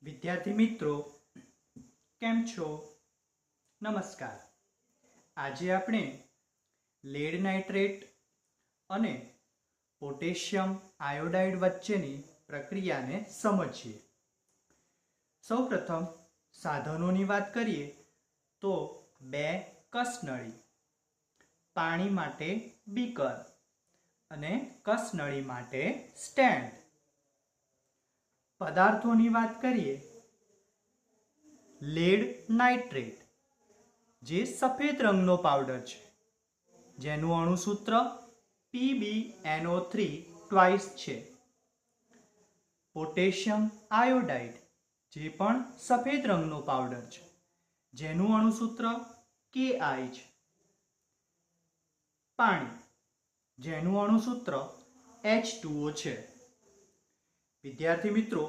વિદ્યાર્થી મિત્રો કેમ છો? નમસ્કાર. આજે આપણે લેડ નાઇટ્રેટ અને પોટેશિયમ આયોડાઇડ વચ્ચેની પ્રક્રિયાને સમજીએ. સૌપ્રથમ સાધનોની વાત કરીએ તો બે કસનળી, પાણી માટે બીકર અને કસનળી માટે સ્ટેન્ડ. પદાર્થોની વાત કરીએ, લેડ નાઇટ્રેટ જે સફેદ રંગનો પાવડર છે, જેનું અણુસૂત્ર PbNO3 ટ્વાઇસ છે. પોટેશિયમ આયોડાઇડ જે પણ સફેદ રંગનો પાવડર છે, જેનું અણુસૂત્ર Ki છે. પાણી જેનું અણુસૂત્ર H2O છે. વિદ્યાર્થી મિત્રો,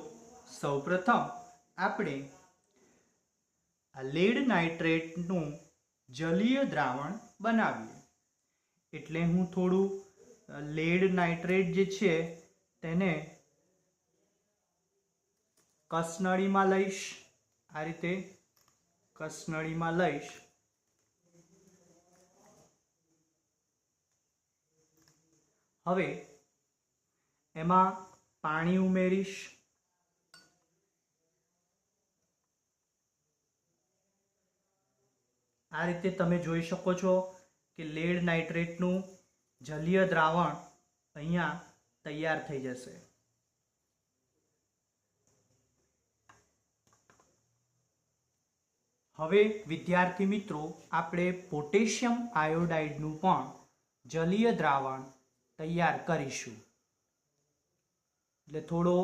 સૌપ્રથમ આપણે આ લેડ નાઇટ્રેટનું જલીય દ્રાવણ બનાવીએ. એટલે હું થોડું લેડ નાઇટ્રેટ જે છે તેને કસનળીમાં લઈશ. આ રીતે કસનળીમાં લઈશ. હવે એમાં પાણી ઉમેરીશ. આ રીતે તમે જોઈ શકો છો કે લેડ નાઇટ્રેટનું જલીય દ્રાવણ અહીંયા તૈયાર થઈ જશે. હવે વિદ્યાર્થી મિત્રો, આપણે પોટેશિયમ આયોડાઇડનું પણ જલીય દ્રાવણ તૈયાર કરીશું. એટલે થોડો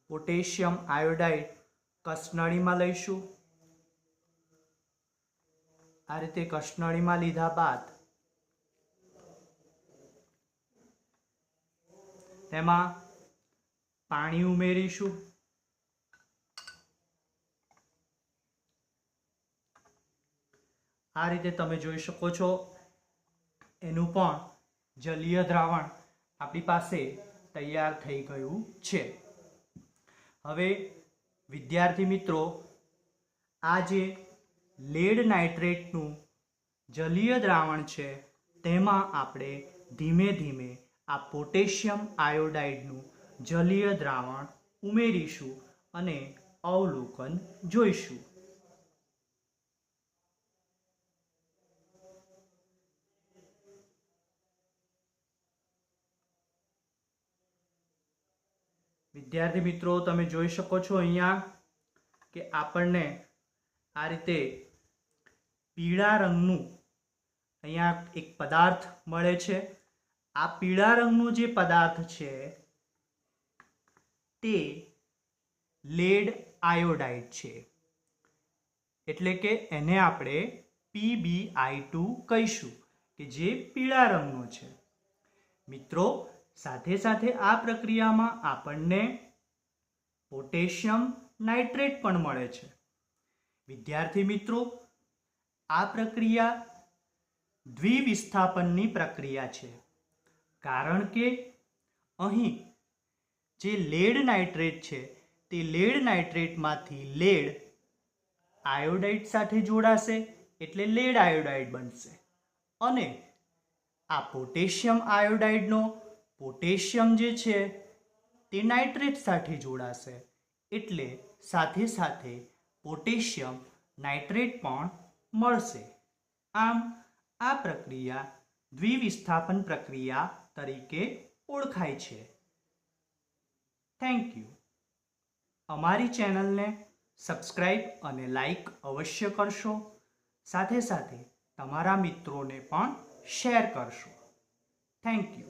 પોટેશિયમ આયોડાઇડ કસનળીમાં લઈશું. આ રીતે કસનળીમાં લીધા બાદ તેમાં પાણી ઉમેરીશું. આ રીતે તમે જોઈ શકો છો એનું પણ જલીય દ્રાવણ આપણી પાસે તૈયાર થઈ ગયું છે. હવે વિદ્યાર્થી મિત્રો, આ જે લેડ નાઇટ્રેટનું જલીય દ્રાવણ છે તેમાં આપણે ધીમે ધીમે આ પોટેશિયમ આયોડાઇડનું જલીય દ્રાવણ ઉમેરીશું અને અવલોકન જોઈશું. વિદ્યાર્થી મિત્રો, તમે જોઈ શકો છો અહીંયા કે આપણને આ રીતે પીળા રંગનું અહીંયા એક પદાર્થ મળે છે. આ પીળા રંગનું જે પદાર્થ છે તે લેડ આયોડાઇડ છે. એટલે કે એને આપણે PbI2 કહીશું કે જે પીળા રંગનો છે. મિત્રો, સાથે સાથે આ પ્રક્રિયામાં આપણને પોટેશિયમ નાઇટ્રેટ પણ મળે છે. વિદ્યાર્થી મિત્રો, આ પ્રક્રિયા દ્વિવિસ્થાપનની પ્રક્રિયા છે. કારણ કે અહીં જે લેડ નાઇટ્રેટ છે તે લેડ નાઇટ્રેટમાંથી લેડ આયોડાઇડ સાથે જોડાશે એટલે લેડ આયોડાઇડ બનશે. અને આ પોટેશિયમ આયોડાઇડનો પોટેશિયમ જે છે તે નાઇટ્રેટ સાથે જોડાશે એટલે સાથે સાથે પોટેશિયમ નાઇટ્રેટ પણ મળશે. આમ આ પ્રક્રિયા દ્વિવિસ્થાપન પ્રક્રિયા તરીકે ઓળખાય છે. Thank you. અમારી ચેનલને સબસ્ક્રાઇબ અને લાઈક અવશ્ય કરશો. સાથે સાથે તમારા મિત્રોને પણ શેર કરશો. Thank you.